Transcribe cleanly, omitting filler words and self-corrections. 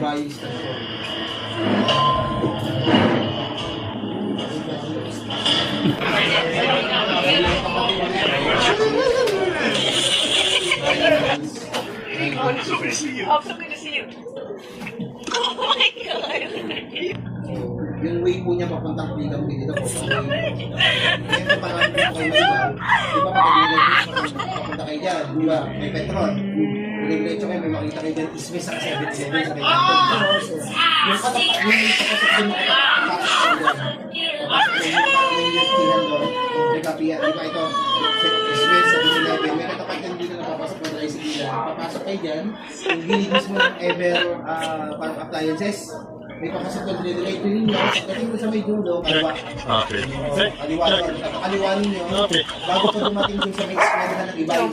Ibayong station. Also good to see you. Also good to see you. Oh my God. So, yung way po niya papuntang Pigang dito po. Siyempre parang po kayo Maynila. Di ba pag papunta kayo dyan, di ba? May petrol. Diretso kayo, may makita kayo dyan, ismes sa 7-7 sa may kanto. So, yung katapat, yung papasok din makapasok ko dyan. Papasok din yung tinhan doon. May kapiya, di ba ito? Ismes sa 7-11. May katapat yan dito na papasok na tricycle. Papasok kayo dyan. Yung gilid mismo ng ever parang appliances. May papasok doon dito ninyo. Pagdating mo sa may dulo, kaliwa. Okay. Kaliwa ninyo. Bago po dumating dun sa may eskwela ng Ibayong